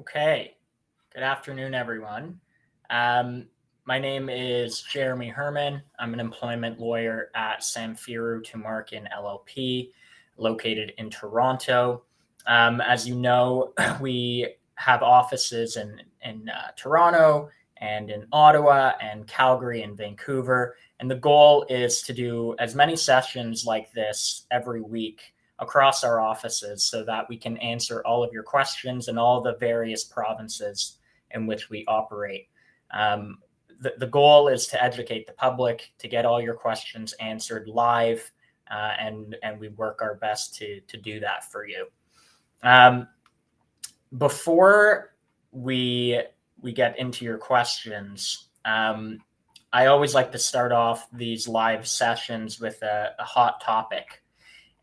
Okay. Good afternoon, everyone. My name is Jeremy Herman. I'm an employment lawyer at Samfiru, Tumarkin LLP, located in Toronto. As you know, we have offices in Toronto and in Ottawa and Calgary and Vancouver. And the goal is to do as many sessions like this every week across our offices so that we can answer all of your questions in all the various provinces in which we operate. The goal is to educate the public, to get all your questions answered live, and we work our best to do that for you. Before we get into your questions, I always like to start off these live sessions with a hot topic.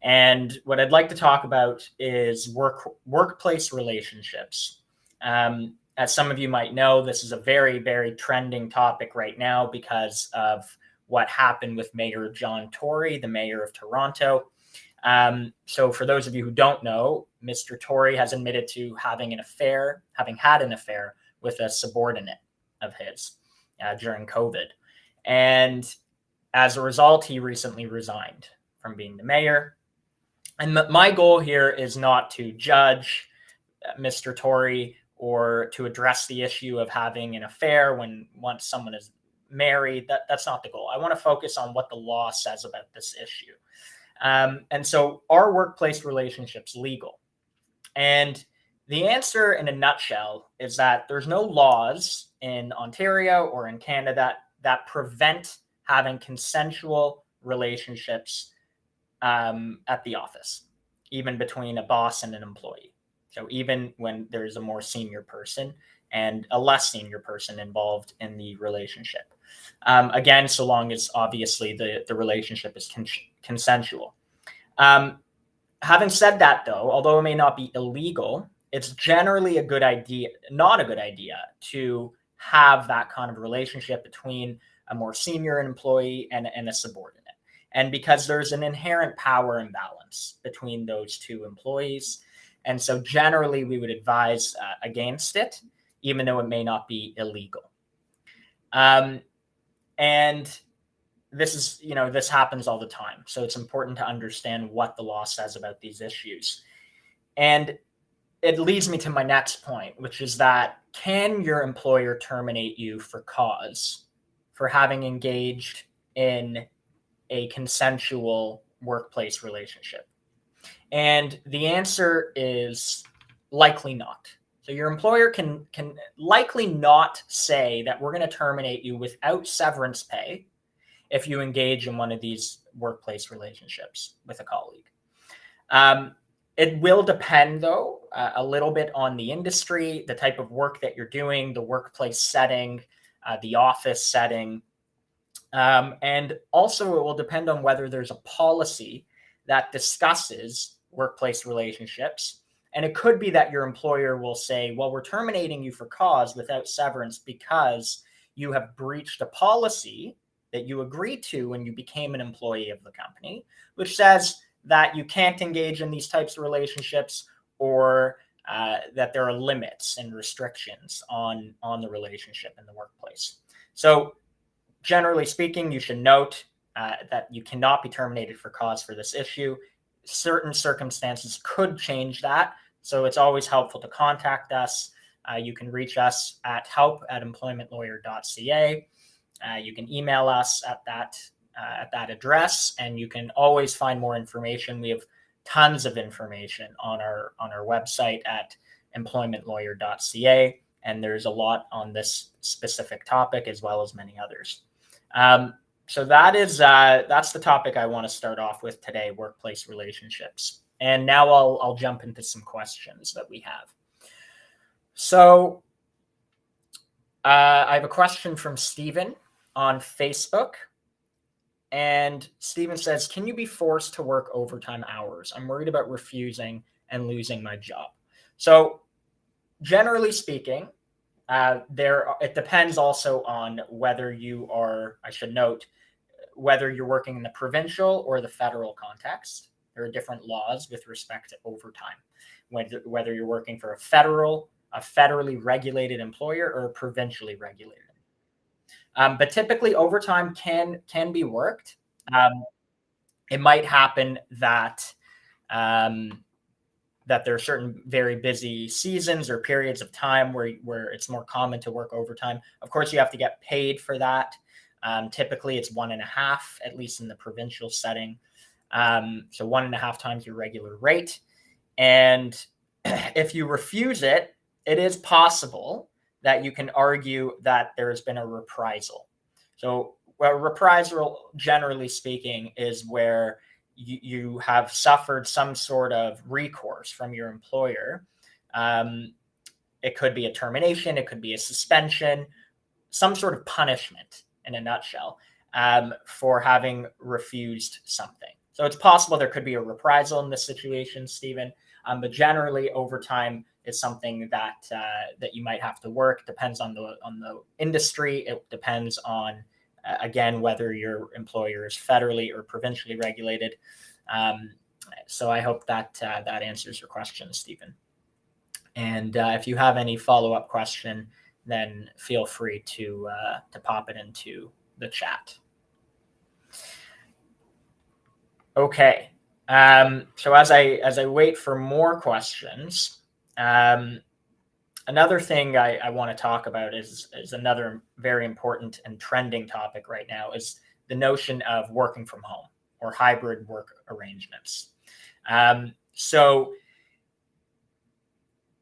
And what I'd like to talk about is workplace relationships. As some of you might know, this is a very, very trending topic right now because of what happened with Mayor John Tory, the mayor of Toronto. So for those of you who don't know, Mr. Tory has admitted to having had an affair with a subordinate of his during COVID. And as a result, he recently resigned from being the mayor. And my goal here is not to judge Mr. Tory or to address the issue of having an affair once someone is married. That's not the goal. I want to focus on what the law says about this issue. And so, are workplace relationships legal? And the answer in a nutshell is that there's no laws in Ontario or in Canada that prevent having consensual relationships at the office, even between a boss and an employee. So even when there's a more senior person and a less senior person involved in the relationship. Again, so long as obviously the relationship is consensual. Having said that, though, although it may not be illegal, it's generally not a good idea to have that kind of relationship between a more senior employee and a subordinate. And because there's an inherent power imbalance between those two employees. And so generally we would advise against it, even though it may not be illegal. And this happens all the time. So it's important to understand what the law says about these issues. And it leads me to my next point, which is that can your employer terminate you for cause for having engaged in a consensual workplace relationship? And the answer is likely not. So your employer can likely not say that we're going to terminate you without severance pay if you engage in one of these workplace relationships with a colleague. It will depend, though, a little bit on the industry, the type of work that you're doing, the workplace setting, the office setting. And also it will depend on whether there's a policy that discusses workplace relationships. And it could be that your employer will say, well, we're terminating you for cause without severance because you have breached a policy that you agreed to when you became an employee of the company, which says that you can't engage in these types of relationships, or that there are limits and restrictions on the relationship in the workplace. So generally speaking, you should note that you cannot be terminated for cause for this issue. Certain circumstances could change that. So it's always helpful to contact us. You can reach us at help@employmentlawyer.ca. You can email us at that address, and you can always find more information. We have tons of information on our website at employmentlawyer.ca, and there's a lot on this specific topic as well as many others. So that's the topic I want to start off with today: workplace relationships. And now I'll jump into some questions that we have. So I have a question from Stephen on Facebook. And Stephen says, can you be forced to work overtime hours? I'm worried about refusing and losing my job. So generally speaking, it depends also on whether you are, I should note, whether you're working in the provincial or the federal context. There are different laws with respect to overtime, whether you're working for a federal a federally regulated employer or a provincially regulated. But typically overtime can be worked. It might happen that that there are certain very busy seasons or periods of time where it's more common to work overtime. Of course, you have to get paid for that. Typically, it's 1.5, at least in the provincial setting. So 1.5 times your regular rate. And if you refuse it, it is possible that you can argue that there has been a reprisal. So, well, reprisal, generally speaking, is where you have suffered some sort of recourse from your employer. It could be a termination, it could be a suspension, some sort of punishment in a nutshell, for having refused something. So it's possible there could be a reprisal in this situation, Stephen. But generally, overtime is something that that you might have to work. Depends on the industry. It depends on again whether your employer is federally or provincially regulated. So I hope that that answers your question, Stephen. And if you have any follow-up question, then feel free to pop it into the chat. Okay. So as I wait for more questions, another thing I want to talk about is another very important and trending topic right now is the notion of working from home or hybrid work arrangements. So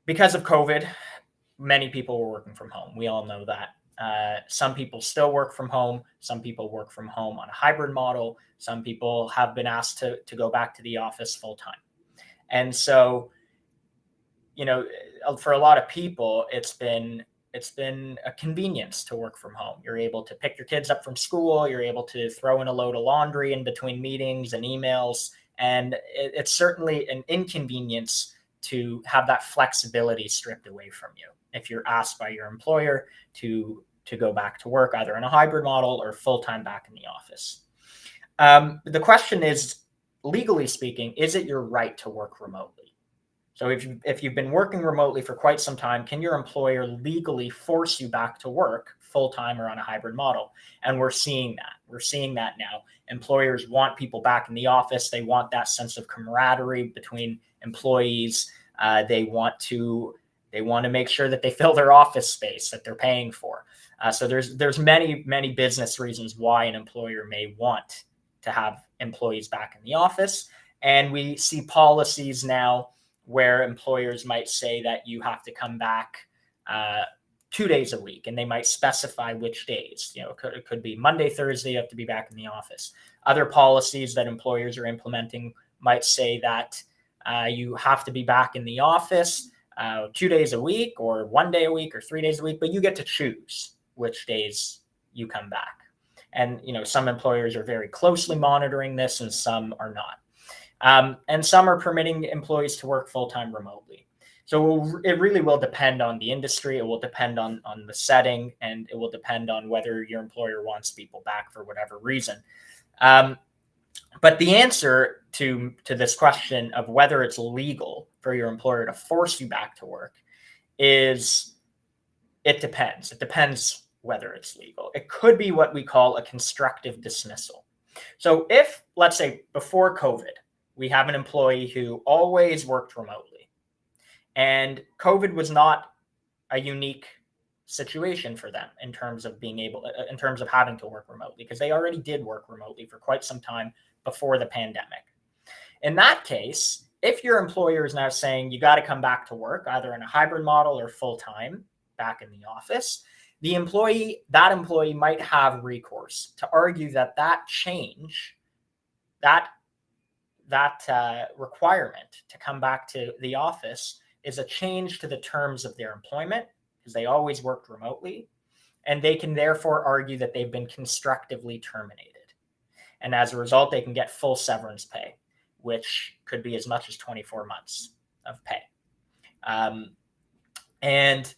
because of COVID, many people were working from home. We all know that. Some people still work from home. Some people work from home on a hybrid model. Some people have been asked to go back to the office full time. And so, you know, for a lot of people, it's been a convenience to work from home. You're able to pick your kids up from school. You're able to throw in a load of laundry in between meetings and emails. And it's certainly an inconvenience to have that flexibility stripped away from you if you're asked by your employer to go back to work, either in a hybrid model or full-time back in the office. The question is, legally speaking, is it your right to work remotely? So if you've been working remotely for quite some time, can your employer legally force you back to work full-time or on a hybrid model? And we're seeing that. We're seeing that now. Employers want people back in the office. They want that sense of camaraderie between employees. They want to make sure that they fill their office space that they're paying for. So there's many business reasons why an employer may want to have employees back in the office. And we see policies now where employers might say that you have to come back 2 days a week, and they might specify which days. You know, it could be Monday, Thursday, you have to be back in the office. Other policies that employers are implementing might say that you have to be back in the office 2 days a week or 1 day a week or 3 days a week, but you get to choose which days you come back. And, you know, some employers are very closely monitoring this and some are not. And some are permitting employees to work full-time remotely. So it really will depend on the industry. It will depend on the setting, and it will depend on whether your employer wants people back for whatever reason. But the answer to this question of whether it's legal for your employer to force you back to work is it depends. It depends whether it's legal. It could be what we call a constructive dismissal. So if, let's say, before COVID, we have an employee who always worked remotely, and COVID was not a unique situation for them in terms of in terms of having to work remotely, because they already did work remotely for quite some time before the pandemic. In that case, if your employer is now saying you got to come back to work, either in a hybrid model or full-time back in the office, that employee might have recourse to argue that change, that requirement to come back to the office is a change to the terms of their employment, because they always worked remotely, and they can therefore argue that they've been constructively terminated. And as a result, they can get full severance pay, which could be as much as 24 months of pay. And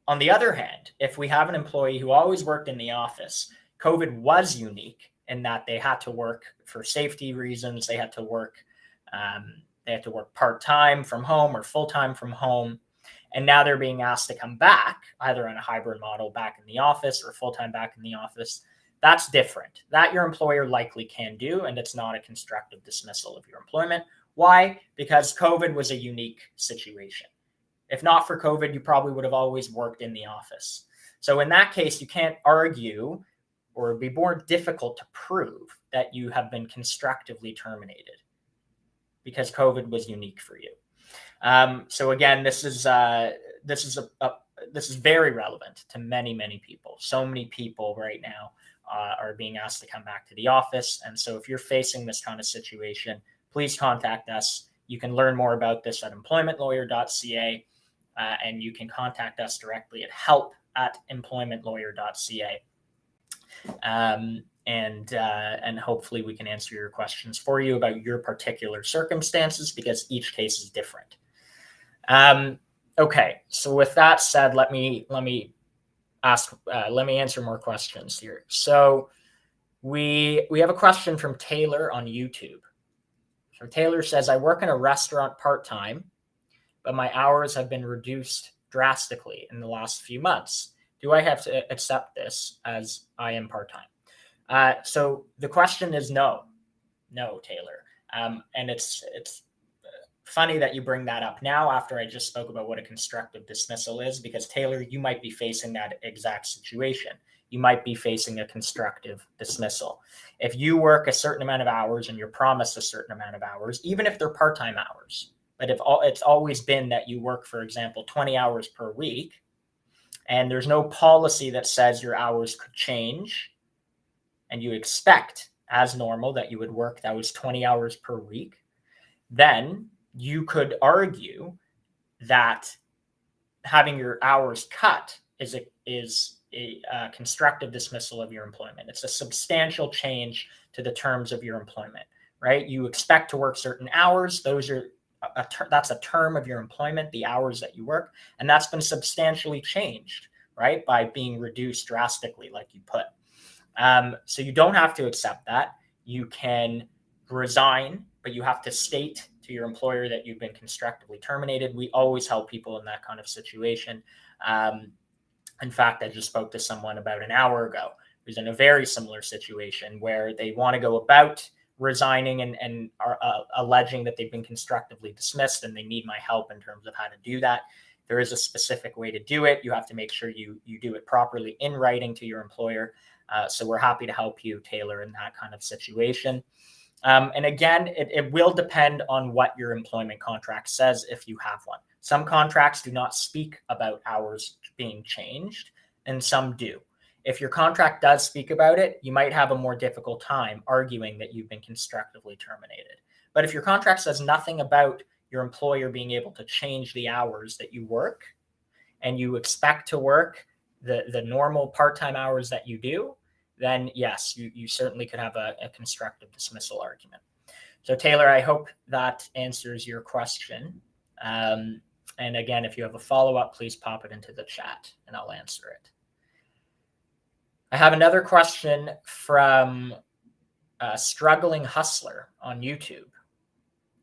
on the other hand, if we have an employee who always worked in the office, COVID was unique in that they had to work for safety reasons. They had to work part-time from home or full-time from home. And now they're being asked to come back, either on a hybrid model back in the office or full-time back in the office. That's different. That your employer likely can do, and it's not a constructive dismissal of your employment. Why? Because COVID was a unique situation. If not for COVID, you probably would have always worked in the office. So in that case, you can't argue, or it'd be more difficult to prove that you have been constructively terminated because COVID was unique for you. So again, this is very relevant to many people. So many people right now are being asked to come back to the office. And so if you're facing this kind of situation, please contact us. You can learn more about this at employmentlawyer.ca, and you can contact us directly at help@employmentlawyer.ca. And hopefully we can answer your questions for you about your particular circumstances, because each case is different. Okay, so with that said, let me answer more questions here. So we have a question from Taylor on YouTube. So Taylor says, I work in a restaurant part-time, but my hours have been reduced drastically in the last few months. Do I have to accept this as I am part-time? So the question is no, Taylor. And it's funny that you bring that up now after I just spoke about what a constructive dismissal is, because Taylor, you might be facing that exact situation. You might be facing a constructive dismissal. If you work a certain amount of hours and you're promised a certain amount of hours, even if they're part-time hours, but if it's always been that you work, for example, 20 hours per week, and there's no policy that says your hours could change, and you expect as normal that you would work those 20 hours per week, then you could argue that having your hours cut is a constructive dismissal of your employment. It's a substantial change to the terms of your employment, right? You expect to work certain hours. That's a term of your employment, the hours that you work, and that's been substantially changed, right, by being reduced drastically, like you put. So you don't have to accept that. You can resign, but you have to state to your employer that you've been constructively terminated. We always help people in that kind of situation. In fact, I just spoke to someone about an hour ago who's in a very similar situation where they want to go about resigning and are alleging that they've been constructively dismissed, and they need my help in terms of how to do that. There is a specific way to do it. You have to make sure you do it properly in writing to your employer. So we're happy to help you, Taylor, in that kind of situation. And again, it will depend on what your employment contract says if you have one. Some contracts do not speak about hours being changed, and some do. If your contract does speak about it, you might have a more difficult time arguing that you've been constructively terminated. But if your contract says nothing about your employer being able to change the hours that you work, and you expect to work the normal part-time hours that you do, then yes, you certainly could have a constructive dismissal argument. So Taylor, I hope that answers your question. And again, if you have a follow-up, please pop it into the chat and I'll answer it. I have another question from a struggling hustler on YouTube.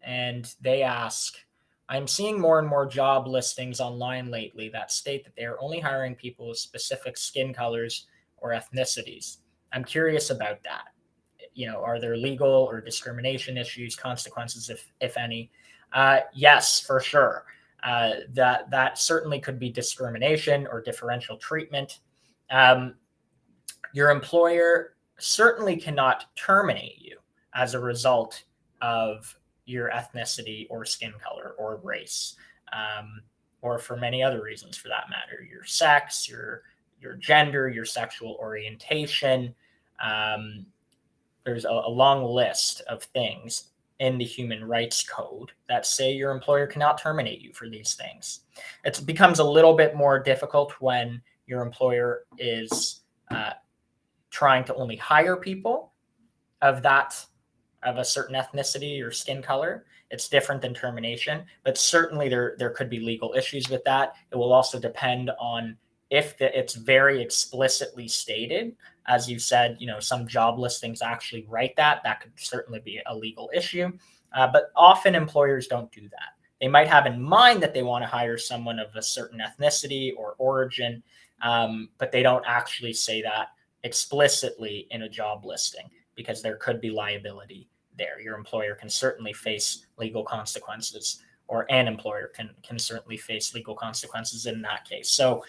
And they ask, I'm seeing more and more job listings online lately that state that they are only hiring people with specific skin colors or ethnicities. I'm curious about that. Are there legal or discrimination issues, consequences, if any? Yes, for sure. That certainly could be discrimination or differential treatment. Your employer certainly cannot terminate you as a result of your ethnicity or skin color or race, or for many other reasons for that matter, your sex, your gender, your sexual orientation. There's a long list of things in the Human Rights Code that say your employer cannot terminate you for these things. It becomes a little bit more difficult when your employer is trying to only hire people of a certain ethnicity or skin color. It's different than termination, but certainly there could be legal issues with that. It will also depend on if it's very explicitly stated. As you said, some job listings actually write that. That could certainly be a legal issue. But often employers don't do that. They might have in mind that they want to hire someone of a certain ethnicity or origin, but they don't actually say that explicitly in a job listing because there could be liability there. Your employer can certainly face legal consequences, or an employer can certainly face legal consequences in that case. So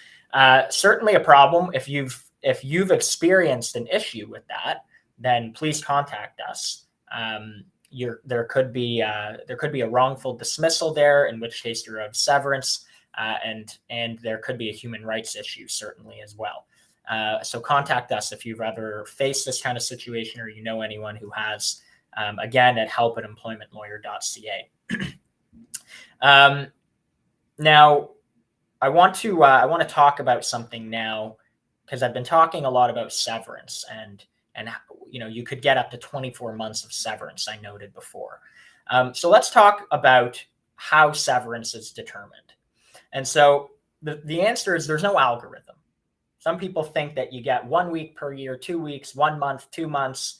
certainly a problem. If you've experienced an issue with that, then please contact us. There could be a wrongful dismissal there, in which case you're owed severance, and there could be a human rights issue certainly as well. So contact us if you've ever faced this kind of situation, or you know anyone who has. Again, at help@employmentlawyer.ca. Now, I want to talk about something now, because I've been talking a lot about severance, and you could get up to 24 months of severance, I noted before. So let's talk about how severance is determined. And so the answer is there's no algorithm. Some people think that you get 1 week per year, 2 weeks, 1 month, 2 months.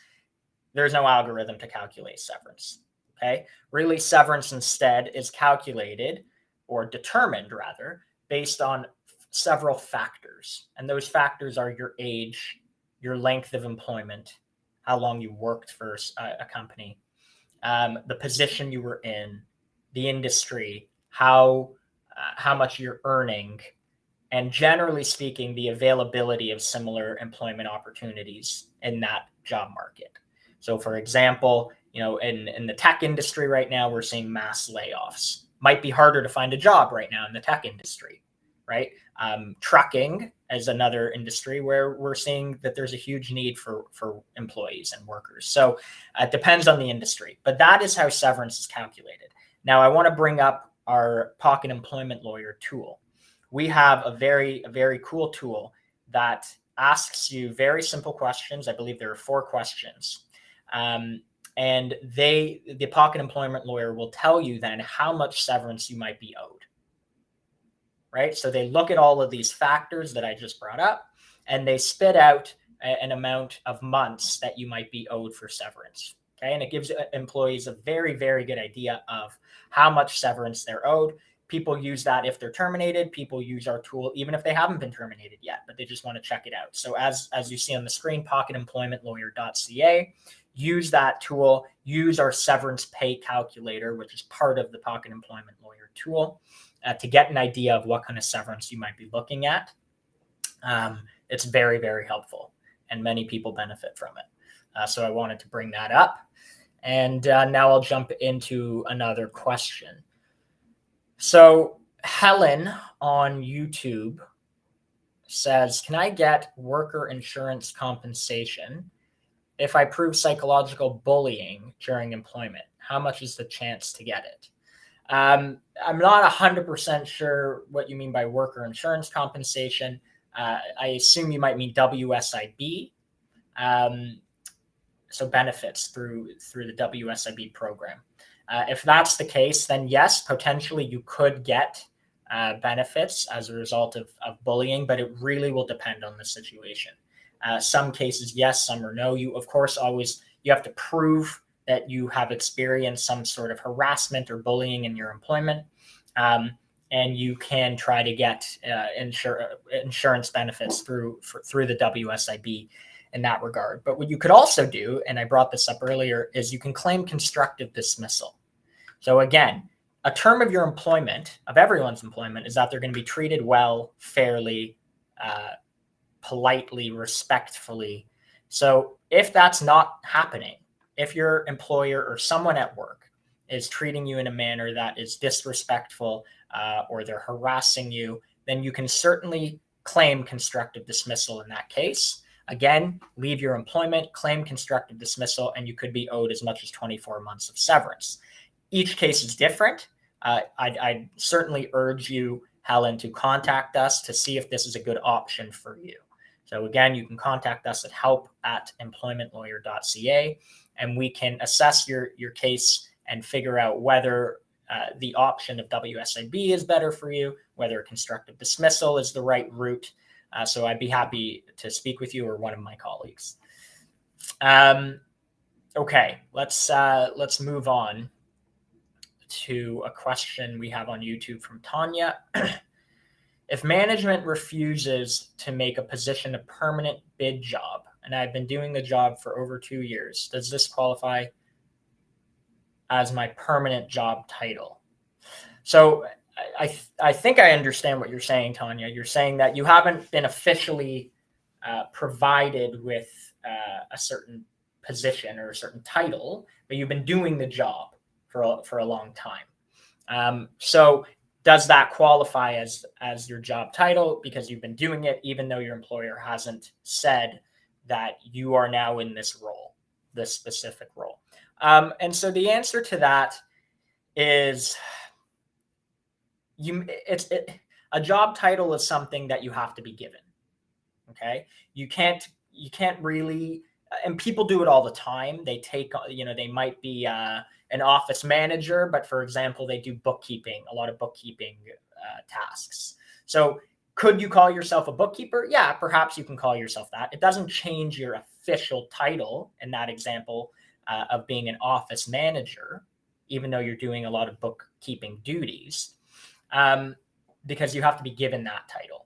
There's no algorithm to calculate severance. Okay. Really, severance instead is calculated, or determined rather, based on several factors. And those factors are your age, your length of employment, how long you worked for a company, the position you were in, the industry, how much you're earning, and generally speaking, the availability of similar employment opportunities in that job market. So for example, in the tech industry right now, we're seeing mass layoffs. Might be harder to find a job right now in the tech industry, right? Trucking is another industry where we're seeing that there's a huge need for employees and workers. So it depends on the industry, but that is how severance is calculated. Now, I want to bring up our Pocket Employment Lawyer tool. We have a very cool tool that asks you very simple questions. I believe there are 4 questions. And the Pocket Employment Lawyer will tell you then how much severance you might be owed. Right? So they look at all of these factors that I just brought up, and they spit out an amount of months that you might be owed for severance. Okay. And it gives employees a very good idea of how much severance they're owed. People use that if they're terminated. People use our tool even if they haven't been terminated yet, but they just want to check it out. So as you see on the screen, pocketemploymentlawyer.ca, use that tool, use our severance pay calculator, which is part of the Pocket Employment Lawyer tool, to get an idea of what kind of severance you might be looking at. It's very helpful, and many people benefit from it. So I wanted to bring that up. And now I'll jump into another question. So Helen on YouTube says, can I get worker insurance compensation if I prove psychological bullying during employment? How much is the chance to get it? I'm not 100% sure what you mean by worker insurance compensation. I assume you might mean WSIB. So benefits through the WSIB program. If that's the case, then yes, potentially you could get benefits as a result of bullying, but it really will depend on the situation. Some cases, yes, some are no. You, of course, you have to prove that you have experienced some sort of harassment or bullying in your employment. And you can try to get insurance benefits through the WSIB in that regard. But what you could also do, and I brought this up earlier, is you can claim constructive dismissal. So again, a term of your employment, of everyone's employment, is that they're going to be treated well, fairly, politely, respectfully. So if that's not happening, if your employer or someone at work is treating you in a manner that is disrespectful, or they're harassing you, then you can certainly claim constructive dismissal in that case. Again, leave your employment, claim constructive dismissal, and you could be owed as much as 24 months of severance. Each case is different. I'd certainly urge you, Helen, to contact us to see if this is a good option for you. So again, you can contact us at help@employmentlawyer.ca, and we can assess your case and figure out whether the option of WSIB is better for you, whether constructive dismissal is the right route. So I'd be happy to speak with you or one of my colleagues. Okay, let's move on. to a question we have on YouTube from Tanya. If management refuses to make a position a permanent bid job, and I've been doing the job for over 2 years, does this qualify as my permanent job title? So I think I understand what you're saying, Tanya. You're saying that you haven't been officially provided with a certain position or a certain title, but you've been doing the job for a long time. So does that qualify as your job title because you've been doing it even though your employer hasn't said that you are now in this role, this specific role? And so the answer to that is a job title is something that you have to be given. Okay, you can't really, and people do it all the time. They take, they might be an office manager, but for example, they do bookkeeping, a lot of bookkeeping tasks. So could you call yourself a bookkeeper? Yeah, perhaps you can call yourself that. It doesn't change your official title in that example of being an office manager, even though you're doing a lot of bookkeeping duties, because you have to be given that title.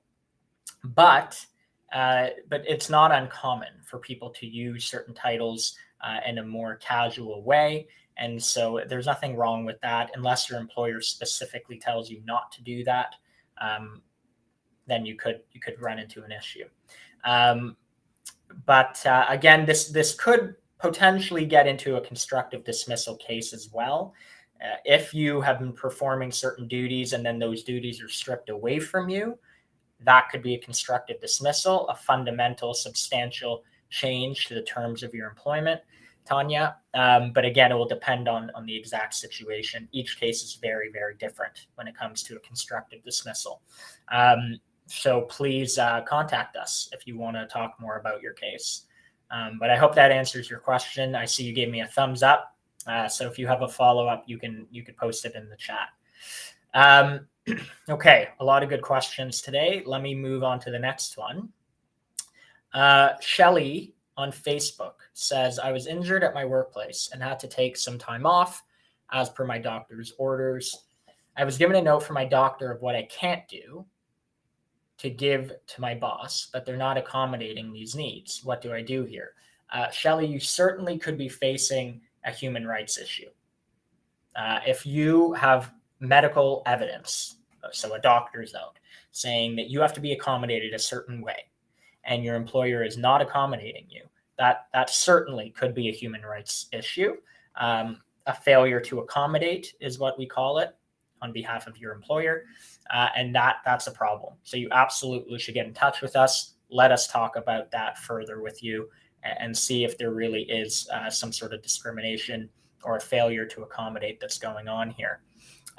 But it's not uncommon for people to use certain titles in a more casual way. And so there's nothing wrong with that, unless your employer specifically tells you not to do that. Then you could run into an issue. But again, this could potentially get into a constructive dismissal case as well. If you have been performing certain duties and then those duties are stripped away from you, that could be a constructive dismissal, a fundamental, substantial change to the terms of your employment, Tanya. But again, it will depend on the exact situation. Each case is very, very different when it comes to a constructive dismissal. So please contact us if you want to talk more about your case. But I hope that answers your question. I see you gave me a thumbs up. So if you have a follow-up, you could post it in the chat. Okay, a lot of good questions today. Let me move on to the next one. Shelly on Facebook says, I was injured at my workplace and had to take some time off as per my doctor's orders. I was given a note from my doctor of what I can't do to give to my boss, but they're not accommodating these needs. What do I do here? Shelly, you certainly could be facing a human rights issue. If you have medical evidence, so a doctor's note, saying that you have to be accommodated a certain way, and your employer is not accommodating you, that certainly could be a human rights issue. A failure to accommodate is what we call it on behalf of your employer, and that's a problem. So you absolutely should get in touch with us. Let us talk about that further with you and see if there really is some sort of discrimination or a failure to accommodate that's going on here.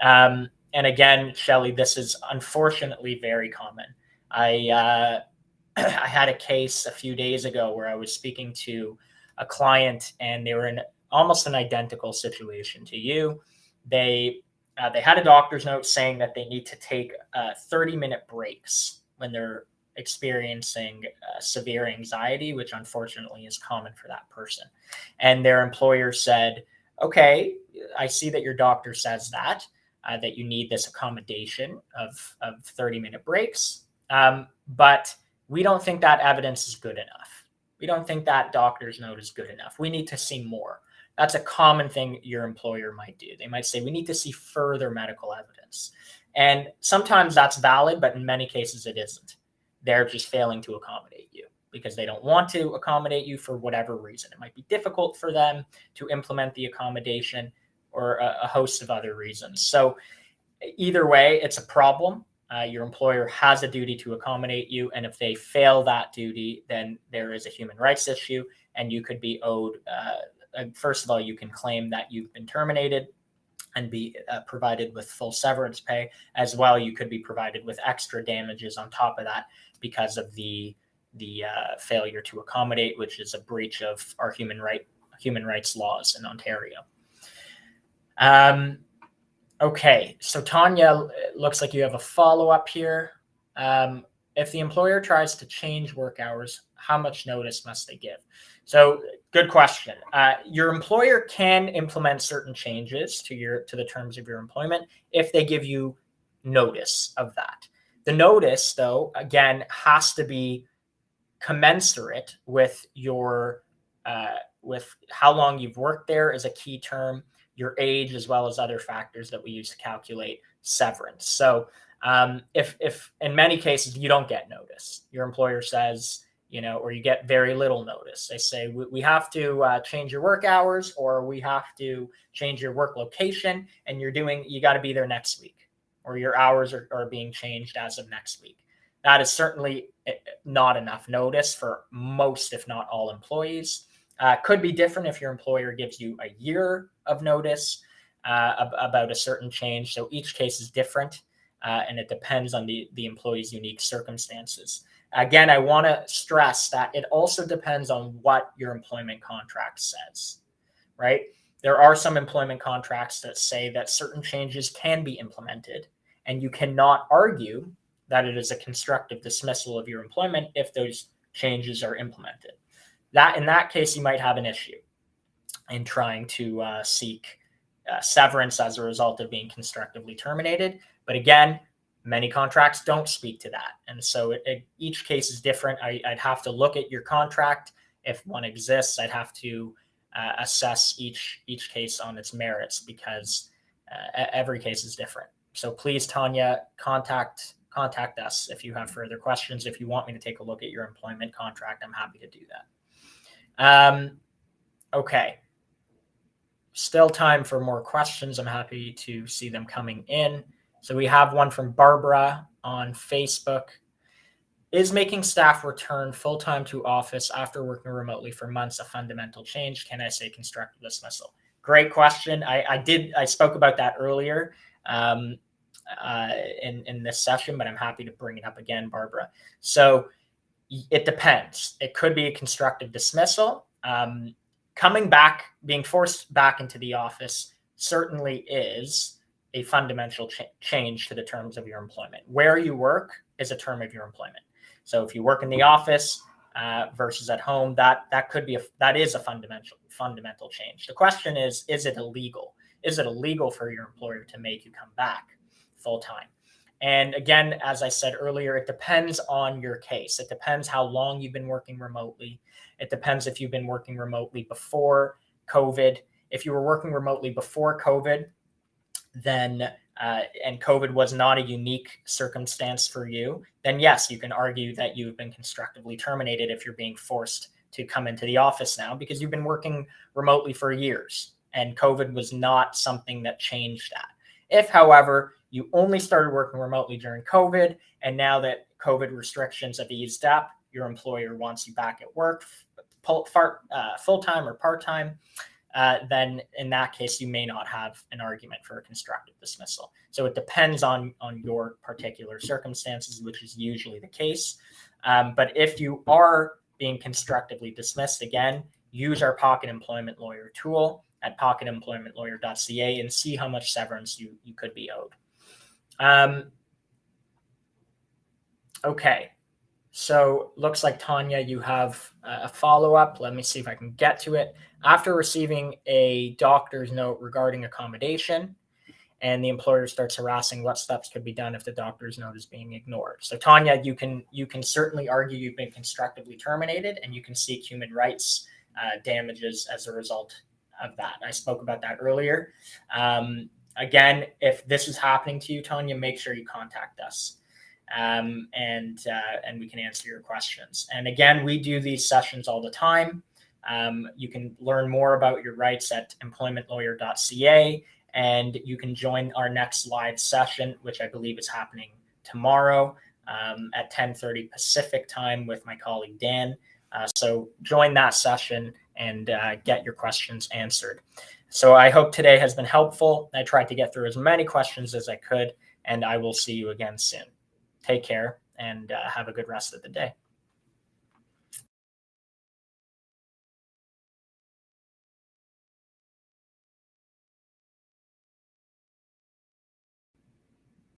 And again, Shelly, this is unfortunately very common. I had a case a few days ago where I was speaking to a client, and they were in almost an identical situation to you. They had a doctor's note saying that they need to take 30-minute breaks when they're experiencing severe anxiety, which unfortunately is common for that person. And their employer said, okay, I see that your doctor says that you need this accommodation of 30-minute breaks, but we don't think that evidence is good enough. We don't think that doctor's note is good enough. We need to see more. That's a common thing your employer might do. They might say, we need to see further medical evidence. And sometimes that's valid, but in many cases it isn't. They're just failing to accommodate you because they don't want to accommodate you for whatever reason. It might be difficult for them to implement the accommodation or a host of other reasons. So either way, it's a problem. Your employer has a duty to accommodate you. And if they fail that duty, then there is a human rights issue, and you could be owed. First of all, you can claim that you've been terminated and be provided with full severance pay. As well, you could be provided with extra damages on top of that because of the failure to accommodate, which is a breach of our human rights laws in Ontario. Okay, so Tanya, it looks like you have a follow-up here. If the employer tries to change work hours, how much notice must they give? So Good question. Your employer can implement certain changes to the terms of your employment if they give you notice of that. The notice, though, again, has to be commensurate with your with how long you've worked there is a key term, your age, as well as other factors that we use to calculate severance. So if in many cases you don't get notice, your employer says, or you get very little notice. They say, we have to change your work hours, or we have to change your work location, and you got to be there next week, or your hours are being changed as of next week. That is certainly not enough notice for most, if not all, employees. Could be different if your employer gives you a year of notice about a certain change. So each case is different, and it depends on the employee's unique circumstances. Again, I want to stress that it also depends on what your employment contract says, right? There are some employment contracts that say that certain changes can be implemented, and you cannot argue that it is a constructive dismissal of your employment if those changes are implemented. In that case, you might have an issue in trying to seek severance as a result of being constructively terminated. But again, many contracts don't speak to that. And so each case is different. I'd have to look at your contract. If one exists, I'd have to assess each case on its merits, because every case is different. So please, Tanya, contact us if you have further questions. If you want me to take a look at your employment contract, I'm happy to do that. Okay. Still time for more questions. I'm happy to see them coming in. So we have one from Barbara on Facebook. Is making staff return full-time to office after working remotely for months a fundamental change? Can I say constructive dismissal? Great question. I spoke about that earlier in this session, but I'm happy to bring it up again, Barbara. So it depends. It could be a constructive dismissal. Coming back, being forced back into the office certainly is a fundamental change to the terms of your employment. Where you work is a term of your employment. So if you work in the office versus at home, that is a fundamental change. The question is it illegal? Is it illegal for your employer to make you come back full time? And again, as I said earlier, it depends on your case. It depends how long you've been working remotely. It depends if you've been working remotely before COVID. If you were working remotely before COVID, then and COVID was not a unique circumstance for you, then yes, you can argue that you've been constructively terminated if you're being forced to come into the office now, because you've been working remotely for years and COVID was not something that changed that. If, however, you only started working remotely during COVID, and now that COVID restrictions have eased up, your employer wants you back at work full-time or part-time, then in that case, you may not have an argument for a constructive dismissal. So it depends on your particular circumstances, which is usually the case. But if you are being constructively dismissed, again, use our Pocket Employment Lawyer tool at pocketemploymentlawyer.ca and see how much severance you could be owed. Okay. So looks like, Tanya, you have a follow-up. Let me see if I can get to it. After receiving a doctor's note regarding accommodation and the employer starts harassing, what steps could be done if the doctor's note is being ignored? So Tanya, you can certainly argue you've been constructively terminated, and you can seek human rights damages as a result of that. I spoke about that earlier. Again, if this is happening to you, Tanya, make sure you contact us. And we can answer your questions. And again, we do these sessions all the time. You can learn more about your rights at employmentlawyer.ca, and you can join our next live session, which I believe is happening tomorrow at 10:30 Pacific time with my colleague Dan. So join that session and get your questions answered. So I hope today has been helpful. I tried to get through as many questions as I could, and I will see you again soon. Take care and have a good rest of the day.